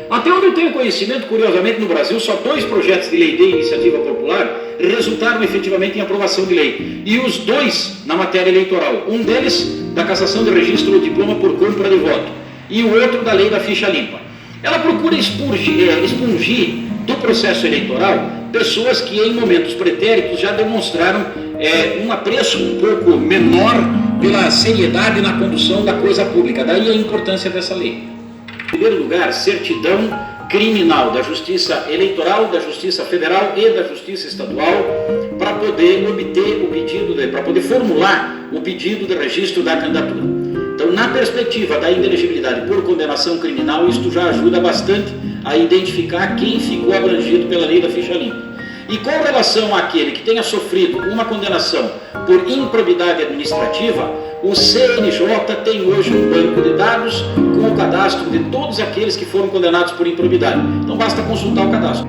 Até onde eu tenho conhecimento, curiosamente, no Brasil, só 2 projetos de lei de iniciativa popular resultaram efetivamente em aprovação de lei. E os 2 na matéria eleitoral. Um deles da cassação de registro ou diploma por compra de voto. E o outro da lei da ficha limpa. Ela procura expungir do processo eleitoral pessoas que em momentos pretéritos já demonstraram um apreço um pouco menor pela seriedade na condução da coisa pública. Daí a importância dessa lei. Em primeiro lugar, certidão criminal da Justiça Eleitoral, da Justiça Federal e da Justiça Estadual para poder obter o pedido, para poder formular o pedido de registro da candidatura. Então, na perspectiva da inelegibilidade por condenação criminal, isto já ajuda bastante a identificar quem ficou abrangido pela lei da ficha limpa. E com relação àquele que tenha sofrido uma condenação por improbidade administrativa, o CNJ tem hoje um banco de dados com o cadastro de todos aqueles que foram condenados por improbidade. Então basta consultar o cadastro.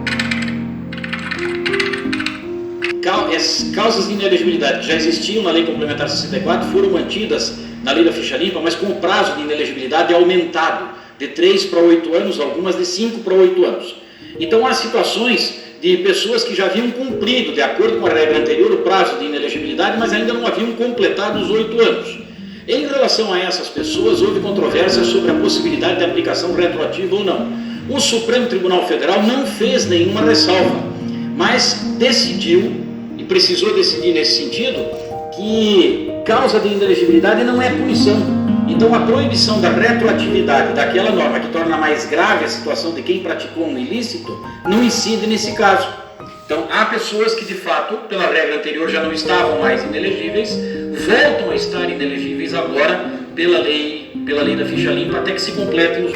Causas de inelegibilidade que já existiam na Lei Complementar 64 foram mantidas na Lei da Ficha Limpa, mas com o prazo de inelegibilidade aumentado de 3 para 8 anos, algumas de 5 para 8 anos. Então há situações de pessoas que já haviam cumprido, de acordo com a regra anterior, o prazo de inelegibilidade, mas ainda não haviam completado os 8 anos. Em relação a essas pessoas, houve controvérsia sobre a possibilidade de aplicação retroativa ou não. O Supremo Tribunal Federal não fez nenhuma ressalva, mas decidiu, e precisou decidir nesse sentido, que causa de inelegibilidade não é punição. Então a proibição da retroatividade daquela norma que torna mais grave a situação de quem praticou um ilícito não incide nesse caso. Então há pessoas que de fato, pela regra anterior, já não estavam mais inelegíveis, voltam a estar inelegíveis agora pela lei da ficha limpa até que se completem os...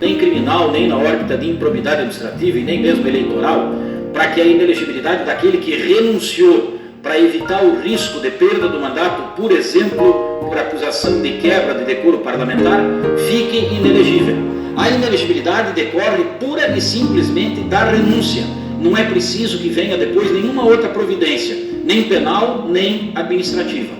Nem criminal, nem na órbita de improbidade administrativa e nem mesmo eleitoral, para que a inelegibilidade daquele que renunciou para evitar o risco de perda do mandato, por exemplo, por acusação de quebra de decoro parlamentar, fique inelegível. A inelegibilidade decorre pura e simplesmente da renúncia. Não é preciso que venha depois nenhuma outra providência, nem penal, nem administrativa.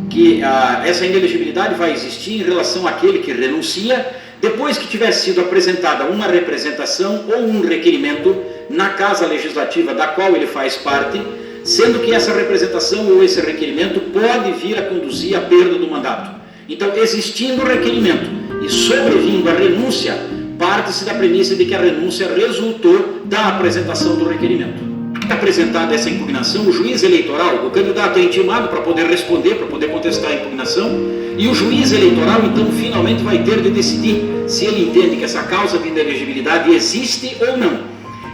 Que essa inelegibilidade vai existir em relação àquele que renuncia depois que tiver sido apresentada uma representação ou um requerimento na Casa Legislativa da qual ele faz parte, sendo que essa representação ou esse requerimento pode vir a conduzir à perda do mandato. Então, existindo o requerimento e sobrevindo a renúncia, parte-se da premissa de que a renúncia resultou da apresentação do requerimento. Apresentada essa impugnação, o juiz eleitoral, o candidato é intimado para poder responder, para poder contestar a impugnação, e o juiz eleitoral, então, finalmente vai ter de decidir se ele entende que essa causa de inelegibilidade existe ou não.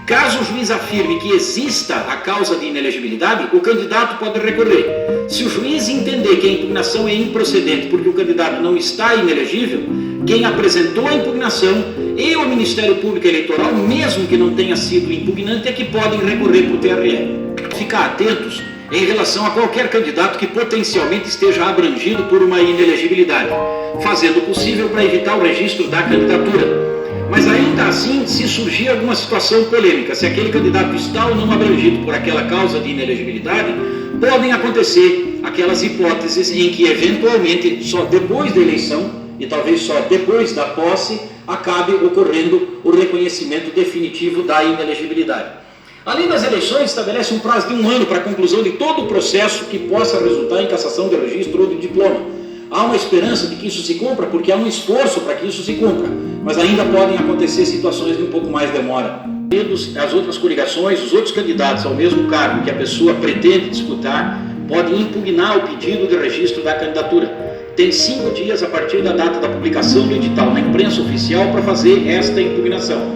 Caso o juiz afirme que exista a causa de inelegibilidade, o candidato pode recorrer. Se o juiz entender que a impugnação é improcedente porque o candidato não está inelegível, quem apresentou a impugnação e o Ministério Público Eleitoral, mesmo que não tenha sido impugnante, é que podem recorrer para o TRE. Ficar atentos em relação a qualquer candidato que potencialmente esteja abrangido por uma inelegibilidade, fazendo o possível para evitar o registro da candidatura. Mas ainda assim, se surgir alguma situação polêmica, se aquele candidato está ou não abrangido por aquela causa de inelegibilidade, podem acontecer aquelas hipóteses em que eventualmente só depois da eleição e talvez só depois da posse acabe ocorrendo o reconhecimento definitivo da inelegibilidade. A lei das eleições estabelece um prazo de 1 ano para a conclusão de todo o processo que possa resultar em cassação de registro ou de diploma. Há uma esperança de que isso se cumpra, porque há um esforço para que isso se cumpra, mas ainda podem acontecer situações de um pouco mais demora. As outras coligações, os outros candidatos ao mesmo cargo que a pessoa pretende disputar, podem impugnar o pedido de registro da candidatura. Tem 5 dias a partir da data da publicação do edital na imprensa oficial para fazer esta impugnação.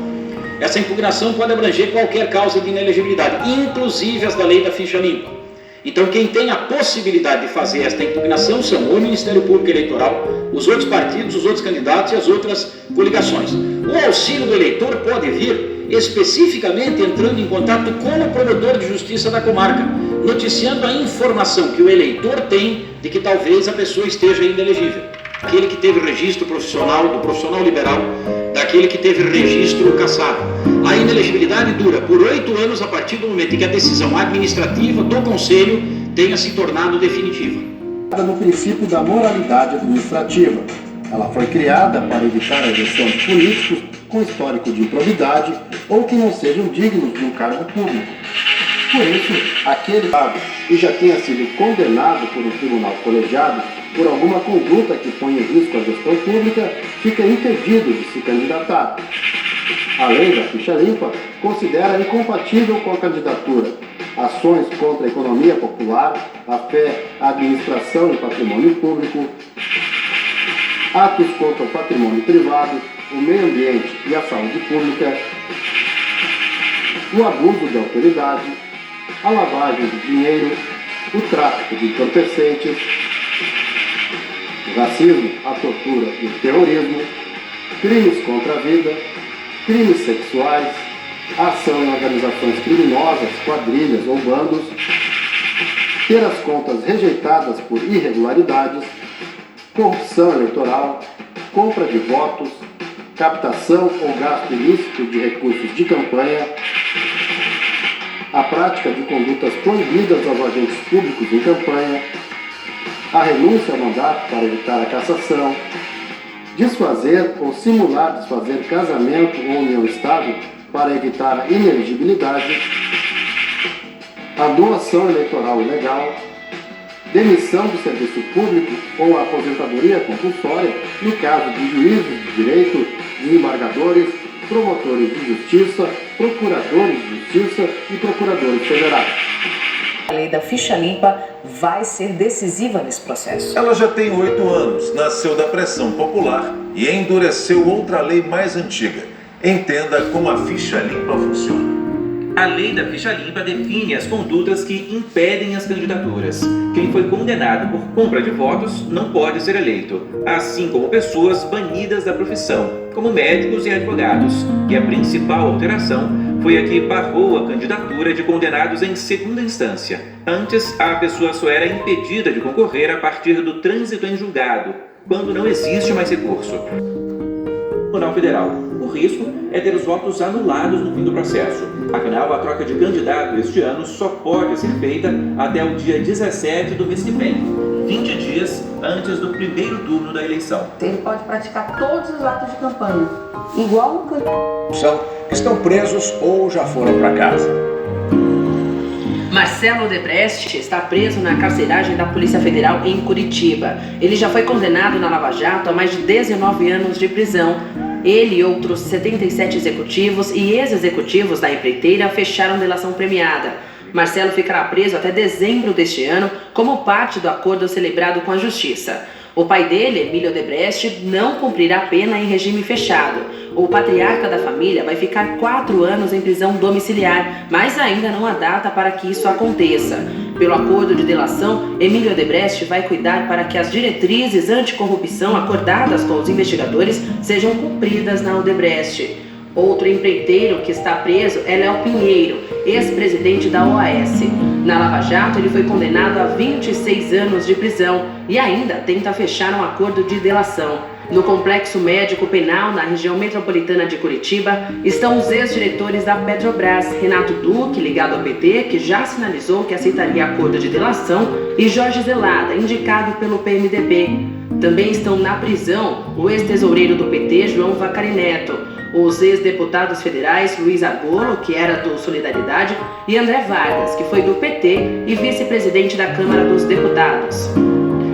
Essa impugnação pode abranger qualquer causa de inelegibilidade, inclusive as da lei da ficha limpa. Então, quem tem a possibilidade de fazer esta impugnação são o Ministério Público Eleitoral, os outros partidos, os outros candidatos e as outras coligações. O auxílio do eleitor pode vir especificamente entrando em contato com o promotor de justiça da comarca, noticiando a informação que o eleitor tem de que talvez a pessoa esteja inelegível. Aquele que teve registro profissional, do profissional liberal, daquele que teve registro cassado. A inelegibilidade dura por 8 anos a partir do momento em que a decisão administrativa do Conselho tenha se tornado definitiva. No princípio da moralidade administrativa, Ela foi criada para evitar a eleição de políticos com histórico de improbidade ou que não sejam dignos de um cargo público. Por isso, aquele que já tenha sido condenado por um tribunal colegiado por alguma conduta que ponha em risco a gestão pública, fica impedido de se candidatar. A lei da ficha limpa considera incompatível com a candidatura ações contra a economia popular, a fé, a administração e patrimônio público, atos contra o patrimônio privado, o meio ambiente e a saúde pública, o abuso de autoridade, a lavagem de dinheiro, o tráfico de entorpecentes, o racismo, a tortura e o terrorismo, crimes contra a vida, crimes sexuais, ação em organizações criminosas, quadrilhas ou bandos, ter as contas rejeitadas por irregularidades, corrupção eleitoral, compra de votos, captação ou gasto ilícito de recursos de campanha, a prática de condutas proibidas aos agentes públicos em campanha, a renúncia ao mandato para evitar a cassação, desfazer ou simular desfazer casamento ou união estável para evitar a inelegibilidade, a doação eleitoral ilegal, demissão do serviço público ou a aposentadoria compulsória no caso de juízes de direito, desembargadores, promotores de justiça, procuradores de justiça e procuradores federais. A lei da ficha limpa vai ser decisiva nesse processo. Ela já tem 8 anos, nasceu da pressão popular e endureceu outra lei mais antiga. Entenda como a ficha limpa funciona. A lei da ficha limpa define as condutas que impedem as candidaturas. Quem foi condenado por compra de votos não pode ser eleito, assim como pessoas banidas da profissão, como médicos e advogados. E a principal alteração foi a que barrou a candidatura de condenados em segunda instância. Antes, a pessoa só era impedida de concorrer a partir do trânsito em julgado, quando não existe mais recurso. Tribunal Federal. O risco é ter os votos anulados no fim do processo. Afinal, a troca de candidato este ano só pode ser feita até o dia 17 do mês que vem, 20 dias antes do primeiro turno da eleição. Ele pode praticar todos os atos de campanha, igual no estão presos ou já foram para casa. Marcelo Odebrecht está preso na carceragem da Polícia Federal em Curitiba. Ele já foi condenado na Lava Jato a mais de 19 anos de prisão. Ele e outros 77 executivos e ex-executivos da empreiteira fecharam delação premiada. Marcelo ficará preso até dezembro deste ano, como parte do acordo celebrado com a Justiça. O pai dele, Emílio Odebrecht, não cumprirá pena em regime fechado. O patriarca da família vai ficar 4 anos em prisão domiciliar, mas ainda não há data para que isso aconteça. Pelo acordo de delação, Emílio Odebrecht vai cuidar para que as diretrizes anticorrupção acordadas com os investigadores sejam cumpridas na Odebrecht. Outro empreiteiro que está preso é Léo Pinheiro, ex-presidente da OAS. Na Lava Jato, ele foi condenado a 26 anos de prisão e ainda tenta fechar um acordo de delação. No Complexo Médico Penal, na região metropolitana de Curitiba, estão os ex-diretores da Petrobras, Renato Duque, ligado ao PT, que já sinalizou que aceitaria acordo de delação, e Jorge Zelada, indicado pelo PMDB. Também estão na prisão o ex-tesoureiro do PT, João Vacari Neto, os ex-deputados federais Luiz Argolo, que era do Solidariedade, e André Vargas, que foi do PT e vice-presidente da Câmara dos Deputados.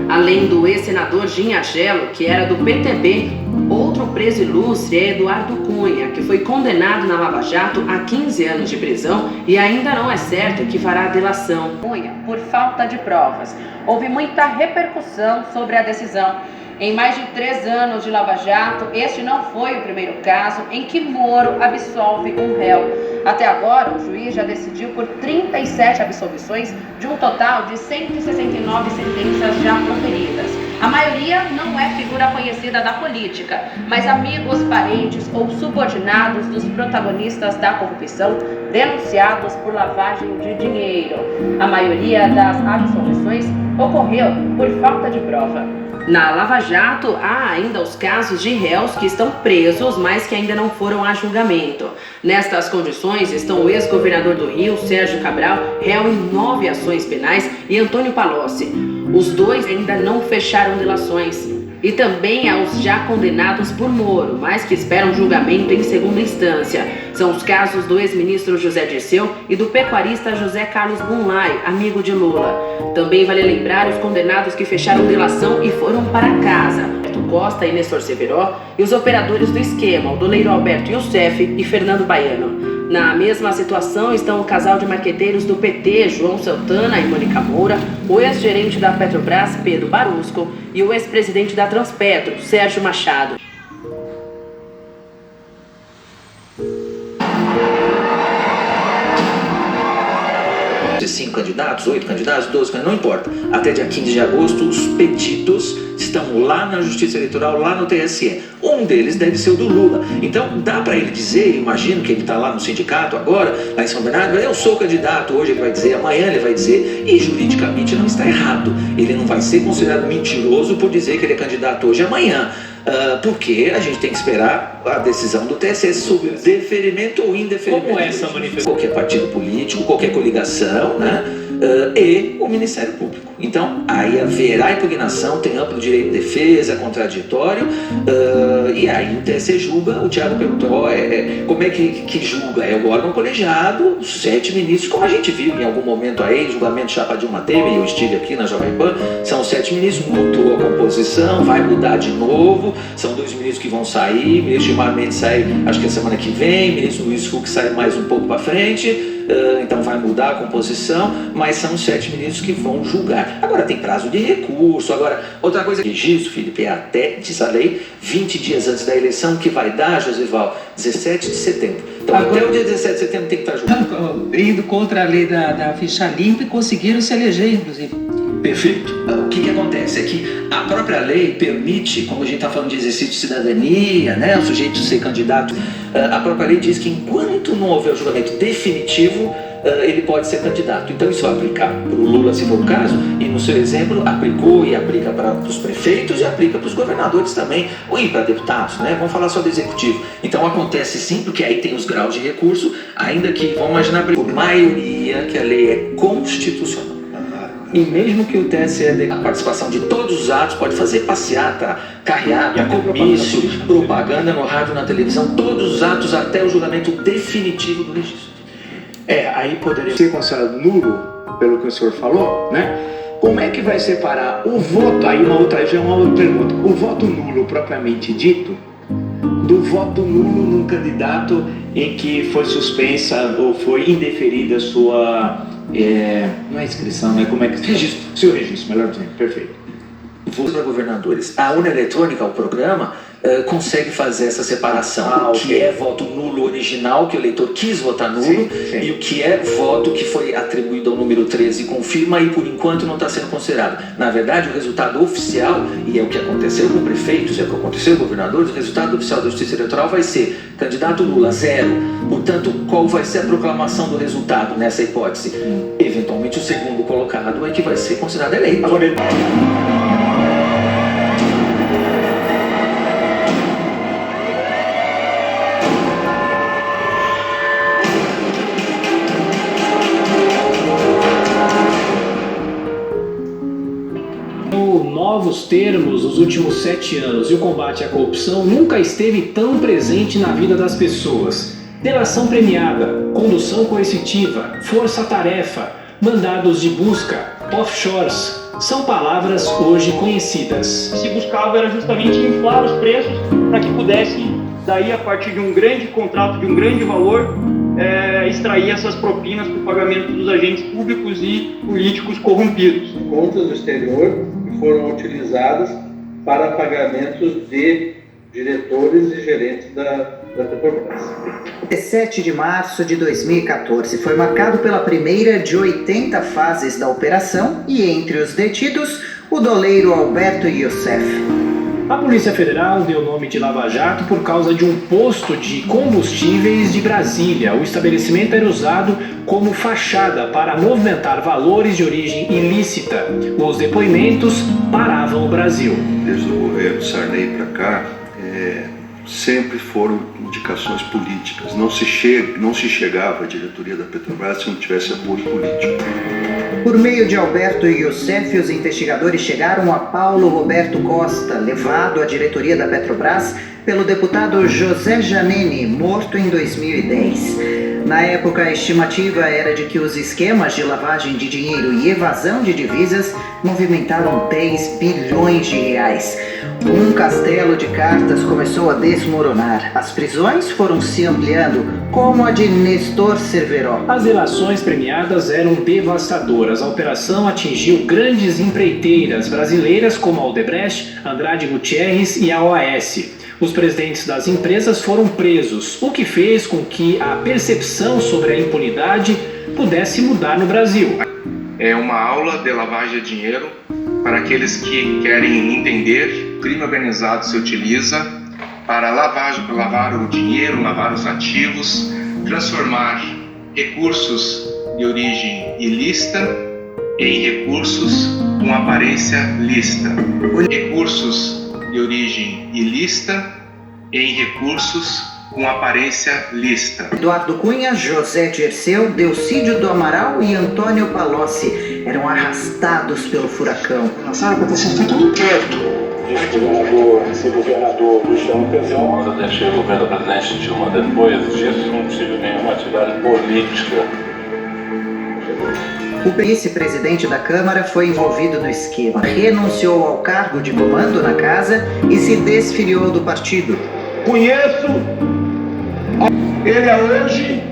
Além do ex-senador Gin Argelo, que era do PTB, outro preso ilustre é Eduardo Cunha, que foi condenado na Lava Jato a 15 anos de prisão e ainda não é certo que fará a delação. Cunha, por falta de provas. Houve muita repercussão sobre a decisão. Em mais de 3 anos de Lava Jato, este não foi o primeiro caso em que Moro absolve um réu. Até agora, o juiz já decidiu por 37 absolvições de um total de 169 sentenças já proferidas. A maioria não é figura conhecida da política, mas amigos, parentes ou subordinados dos protagonistas da corrupção denunciados por lavagem de dinheiro. A maioria das absolvições ocorreu por falta de prova. Na Lava Jato, há ainda os casos de réus que estão presos, mas que ainda não foram a julgamento. Nestas condições estão o ex-governador do Rio, Sérgio Cabral, réu em 9 ações penais, e Antônio Palocci. Os dois ainda não fecharam delações. e também aos já condenados por Moro, mas que esperam julgamento em segunda instância. São os casos do ex-ministro José Dirceu e do pecuarista José Carlos Bunlai, amigo de Lula. Também vale lembrar os condenados que fecharam delação e foram para casa: Costa e Nestor Severó, e os operadores do esquema, o doleiro Alberto Youssef e Fernando Baiano. Na mesma situação estão o casal de marqueteiros do PT, João Santana e Mônica Moura, o ex-gerente da Petrobras, Pedro Barusco, e o ex-presidente da Transpetro, Sérgio Machado. De 5 candidatos, 8 candidatos, 12 candidatos, não importa. Até dia 15 de agosto, os pedidos estão lá na Justiça Eleitoral, lá no TSE. Um deles deve ser o do Lula. Então, dá para ele dizer, imagino que ele está lá no sindicato agora, lá em São Bernardo, eu sou candidato, hoje ele vai dizer, amanhã ele vai dizer, e juridicamente não está errado. Ele não vai ser considerado mentiroso por dizer que ele é candidato hoje e amanhã. Porque a gente tem que esperar a decisão do TSE sobre deferimento ou indeferimento. Como é essa manifestação? Qualquer partido político, qualquer coligação, né? E o Ministério Público. Então, aí haverá impugnação, tem amplo direito de defesa, contraditório, e aí o TSE julga. O Thiago perguntou, como é que julga? É o órgão colegiado, 7 ministros, como a gente viu em algum momento aí, julgamento chapa Dilma Temer, eu estive aqui na Jovem Pan, são 7 ministros, mudou a composição, vai mudar de novo, são 2 ministros que vão sair, o ministro Gilmar Mendes sai, acho que a semana que vem, o ministro Luiz Fux sai mais um pouco para frente, então vai mudar a composição, mas são 7 ministros que vão julgar. Agora tem prazo de recurso. Agora, outra coisa, registro, Felipe, é até, diz a lei, 20 dias antes da eleição, que vai dar, Josival, 17 de setembro. Então agora, até o dia 17 de setembro tem que estar julgando. Indo contra a lei da ficha limpa e conseguiram se eleger, inclusive. Perfeito. O que acontece é que a própria lei permite, como a gente está falando de exercício de cidadania, né, o sujeito ser candidato, a própria lei diz que enquanto não houver o julgamento definitivo, ele pode ser candidato. Então isso vai aplicar para o Lula, se for o caso, e no seu exemplo aplicou e aplica para os prefeitos e aplica para os governadores também, e para deputados, né? Vamos falar só do executivo. Então acontece sim, porque aí tem os graus de recurso, ainda que, vamos imaginar, por maioria, que a lei é constitucional. E mesmo que o TSE dê a participação de todos os atos, pode fazer passeata, carreata, comício, propaganda no rádio, na televisão, todos os atos até o julgamento definitivo do registro. Aí poderia ser considerado nulo, pelo que o senhor falou, né? Como é que vai separar o voto, aí já é uma outra pergunta, o voto nulo propriamente dito, do voto nulo num candidato em que foi suspensa ou foi indeferida sua... não é inscrição, né? Como é que... Registro. Seu registro, melhor dizendo. Perfeito. Para governadores. A urna eletrônica, o programa, consegue fazer essa separação. O que é voto nulo original, que o eleitor quis votar nulo, sim. E o que é voto que foi atribuído ao número 13 confirma e por enquanto não está sendo considerado. Na verdade, o resultado oficial, e é o que aconteceu com prefeitos, é o que aconteceu com governadores, o resultado oficial da Justiça Eleitoral vai ser candidato Lula, 0. Portanto, qual vai ser a proclamação do resultado nessa hipótese? Eventualmente, o segundo colocado é que vai ser considerado eleito. Agora, novos termos nos últimos 7 anos e o combate à corrupção nunca esteve tão presente na vida das pessoas. Delação premiada, condução coercitiva, força-tarefa, mandados de busca, offshores, são palavras hoje conhecidas. Se buscava era justamente inflar os preços para que pudesse, daí a partir de um grande contrato, de um grande valor, extrair essas propinas para o pagamento dos agentes públicos e políticos corrompidos. Contas do exterior que foram utilizadas para pagamentos de diretores e gerentes da Petrobras. 17 de março de 2014 foi marcado pela primeira de 80 fases da operação e entre os detidos, o doleiro Alberto Youssef. A Polícia Federal deu o nome de Lava Jato por causa de um posto de combustíveis de Brasília. O estabelecimento era usado como fachada para movimentar valores de origem ilícita. Os depoimentos paravam o Brasil. Desde o governo Sarney para cá, sempre foram indicações políticas. Não se chegava à diretoria da Petrobras se não tivesse apoio político. Por meio de Alberto Youssef, os investigadores chegaram a Paulo Roberto Costa, levado à diretoria da Petrobras pelo deputado José Janene, morto em 2010. Na época, a estimativa era de que os esquemas de lavagem de dinheiro e evasão de divisas movimentaram 10 bilhões de reais. Um castelo de cartas começou a desmoronar. As prisões foram se ampliando, como a de Nestor Cerveró. As delações premiadas eram devastadoras. A operação atingiu grandes empreiteiras brasileiras como a Odebrecht, Andrade Gutierrez e a OAS. Os presidentes das empresas foram presos, o que fez com que a percepção sobre a impunidade pudesse mudar no Brasil. É uma aula de lavagem de dinheiro para aqueles que querem entender. O crime organizado se utiliza para lavar o dinheiro, lavar os ativos, transformar recursos de origem ilícita em recursos com aparência lícita. Recursos de origem ilícita em recursos com aparência lícita. Eduardo Cunha, José Dirceu, Delcídio do Amaral e Antônio Palocci eram arrastados pelo furacão. Sabe, aconteceu tudo no perto. Vice-governador Luciano Pezão. Quando eu deixei o governo da presidente Dilma, depois disso não tive nenhuma atividade política. O vice-presidente da Câmara foi envolvido no esquema, renunciou ao cargo de comando na casa e se desfiliou do partido. Conheço, ele é hoje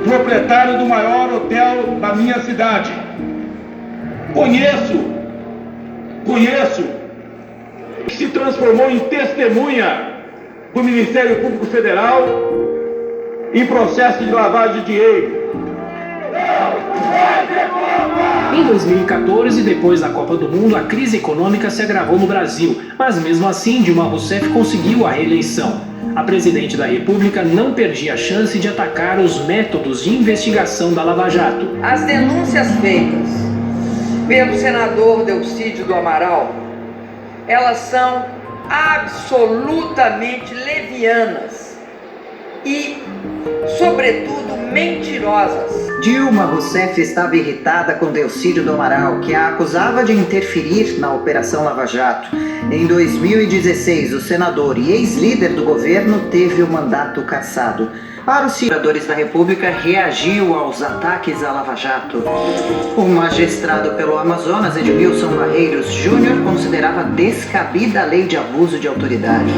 proprietário do maior hotel da minha cidade. Conheço, que se transformou em testemunha do Ministério Público Federal em processo de lavagem de dinheiro. Em 2014, depois da Copa do Mundo, a crise econômica se agravou no Brasil, mas mesmo assim Dilma Rousseff conseguiu a reeleição. A presidente da República não perdia a chance de atacar os métodos de investigação da Lava Jato. As denúncias feitas pelo senador Delcídio do Amaral, elas são absolutamente levianas e, sobretudo, mentirosas. Dilma Rousseff estava irritada com Delcídio do Amaral, que a acusava de interferir na Operação Lava Jato. Em 2016, o senador e ex-líder do governo teve o mandato cassado. Para os senadores da República, reagiu aos ataques à Lava Jato. O magistrado pelo Amazonas, Edmilson Barreiros Júnior, considerava descabida a lei de abuso de autoridade.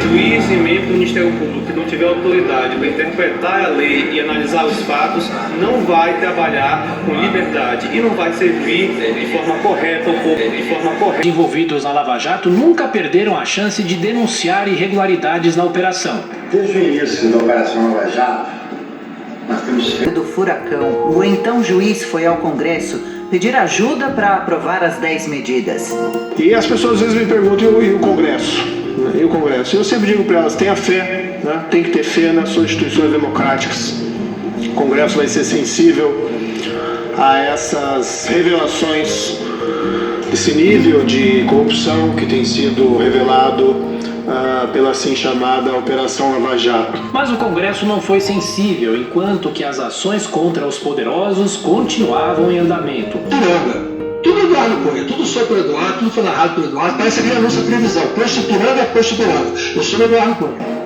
Juiz e membro do Ministério Público que não tiver autoridade para interpretar a lei e analisar os fatos, não vai trabalhar com liberdade e não vai servir de forma correta ao povo, de forma correta. Envolvidos na Lava Jato nunca perderam a chance de denunciar irregularidades na operação. Desde o início da Operação Lava Jato, nós temos do furacão. O então juiz foi ao Congresso pedir ajuda para aprovar as 10 medidas. E as pessoas às vezes me perguntam, e o Congresso? E o Congresso? Eu sempre digo para elas, tenha fé, né? Tem que ter fé nas suas instituições democráticas. O Congresso vai ser sensível a essas revelações, esse nível de corrupção que tem sido revelado pela assim chamada Operação Lava Jato. Mas o Congresso não foi sensível, enquanto que as ações contra os poderosos continuavam em andamento. Tudo Eduardo Cunha, tudo sobre o Eduardo, tudo foi narrado pelo Eduardo, parece que é a nossa previsão. Prostituindo é prostituindo. Eu sou Eduardo Cunha.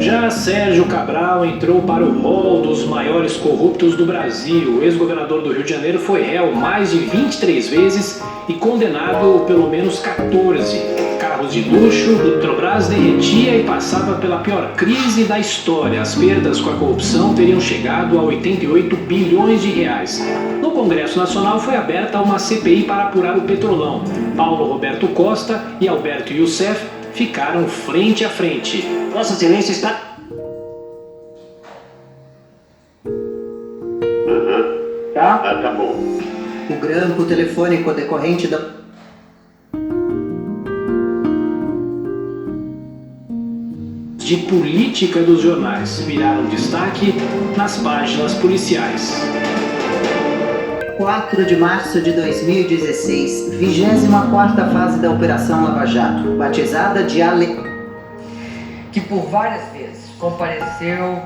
Já Sérgio Cabral entrou para o rol dos maiores corruptos do Brasil. O ex-governador do Rio de Janeiro foi réu mais de 23 vezes e condenado pelo menos 14. Carros de luxo, o Petrobras derretia e passava pela pior crise da história. As perdas com a corrupção teriam chegado a 88 bilhões de reais. No Congresso Nacional foi aberta uma CPI para apurar o Petrolão. Paulo Roberto Costa e Alberto Youssef ficaram frente a frente. Vossa Excelência está... Tá bom. O grampo telefônico decorrente da... de política dos jornais viraram destaque nas páginas policiais. 4 de março de 2016, 24ª fase da Operação Lava Jato, batizada de que por várias vezes compareceu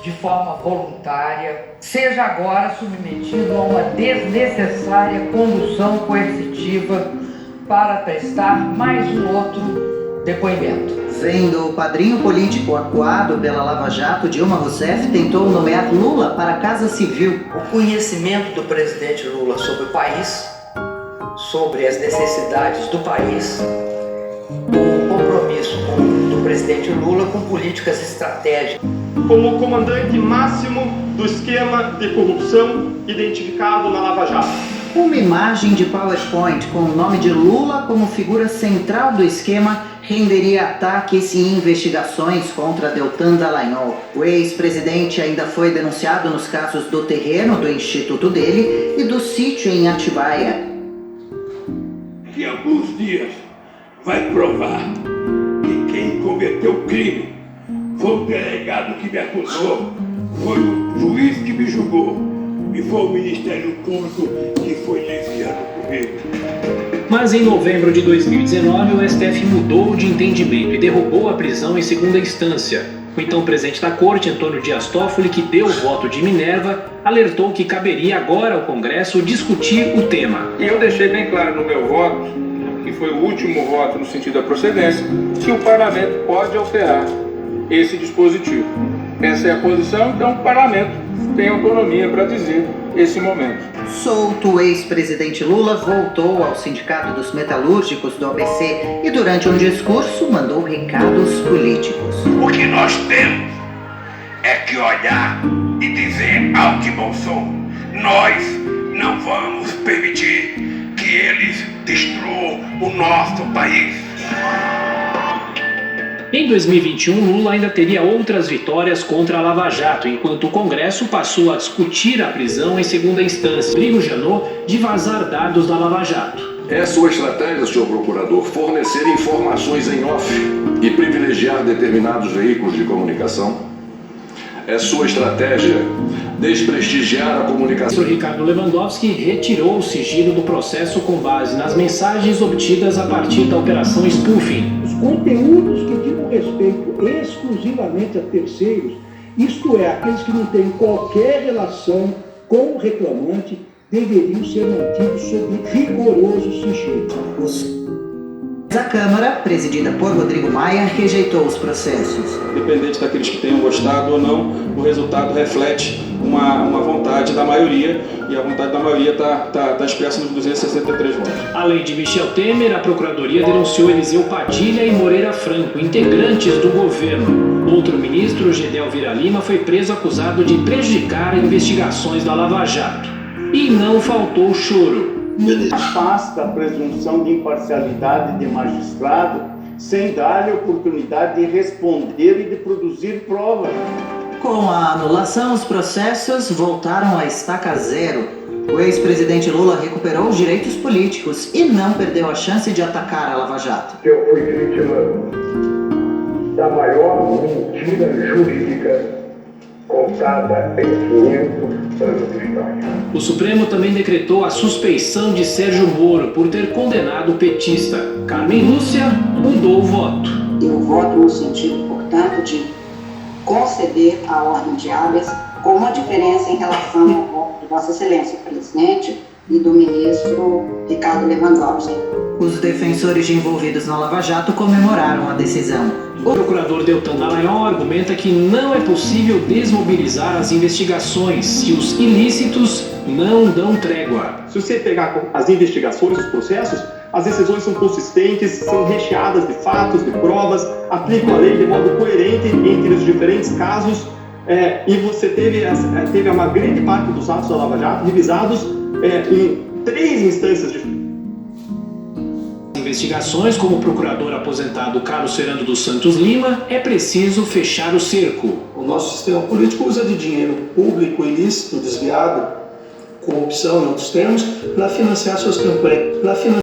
de forma voluntária, seja agora submetido a uma desnecessária condução coercitiva para prestar mais um outro depoimento. Vendo o padrinho político acuado pela Lava Jato, Dilma Rousseff tentou nomear Lula para a Casa Civil. O conhecimento do presidente Lula sobre o país, sobre as necessidades do país, o compromisso do presidente Lula com políticas estratégicas. Como comandante máximo do esquema de corrupção identificado na Lava Jato. Uma imagem de PowerPoint com o nome de Lula como figura central do esquema renderia ataques e investigações contra Deltan Dallagnol. O ex-presidente ainda foi denunciado nos casos do terreno do instituto dele e do sítio em Atibaia. Que alguns dias vai provar que quem cometeu o crime foi o delegado que me acusou, foi o juiz que me julgou e foi o Ministério Público que foi leviano comigo. Mas em novembro de 2019, o STF mudou de entendimento e derrubou a prisão em segunda instância. O então presidente da corte, Antônio Dias Toffoli, que deu o voto de Minerva, alertou que caberia agora ao Congresso discutir o tema. E eu deixei bem claro no meu voto, que foi o último voto no sentido da procedência, que o Parlamento pode alterar esse dispositivo. Essa é a posição, então o Parlamento tem autonomia para dizer esse momento. Solto, o ex-presidente Lula voltou ao Sindicato dos Metalúrgicos do ABC e durante um discurso mandou recados políticos. O que nós temos é que olhar e dizer ao que bom som. Nós não vamos permitir que eles destruam o nosso país. Em 2021, Lula ainda teria outras vitórias contra a Lava Jato, enquanto o Congresso passou a discutir a prisão em segunda instância. Rodrigo Janot, de vazar dados da Lava Jato. É sua estratégia, senhor procurador, fornecer informações em off e privilegiar determinados veículos de comunicação? É sua estratégia desprestigiar a comunicação? O Ricardo Lewandowski retirou o sigilo do processo com base nas mensagens obtidas a partir da operação Spoofing. Os conteúdos que digam respeito exclusivamente a terceiros, isto é, aqueles que não têm qualquer relação com o reclamante, deveriam ser mantidos sob rigoroso sigilo. A Câmara, presidida por Rodrigo Maia, rejeitou os processos. Independente daqueles que tenham gostado ou não, o resultado reflete uma vontade da maioria, e a vontade da maioria está expressa nos 263 votos. Além de Michel Temer, a Procuradoria denunciou Eliseu Padilha e Moreira Franco, integrantes do governo. Outro ministro, Gedel Vira Lima, foi preso acusado de prejudicar investigações da Lava Jato. E não faltou choro. Afasta a presunção de imparcialidade de magistrado sem dar-lhe oportunidade de responder e de produzir provas. Com a anulação, os processos voltaram à estaca zero. O ex-presidente Lula recuperou os direitos políticos e não perdeu a chance de atacar a Lava Jato. Eu fui vítima da maior mentira jurídica contada em 500 anos de história. O Supremo também decretou a suspeição de Sérgio Moro por ter condenado o petista. Carmen Lúcia mudou o voto. Eu voto no sentido, portanto, de conceder a ordem de habeas com uma diferença em relação ao voto de Vossa Excelência, presidente, e do ministro Ricardo Lewandowski. Os defensores de envolvidos na Lava Jato comemoraram a decisão. O procurador Deltan Dallagnol argumenta que não é possível desmobilizar as investigações se os ilícitos não dão trégua. Se você pegar as investigações, os processos, as decisões são consistentes, são recheadas de fatos, de provas, aplicam a lei de modo coerente entre os diferentes casos, e você teve uma grande parte dos atos da Lava Jato revisados em 3 instâncias diferentes. Investigações, como o procurador aposentado Carlos Fernando dos Santos Lima, é preciso fechar o cerco. O nosso sistema político usa de dinheiro público ilícito, desviado, corrupção em outros termos, para financiar suas campanhas.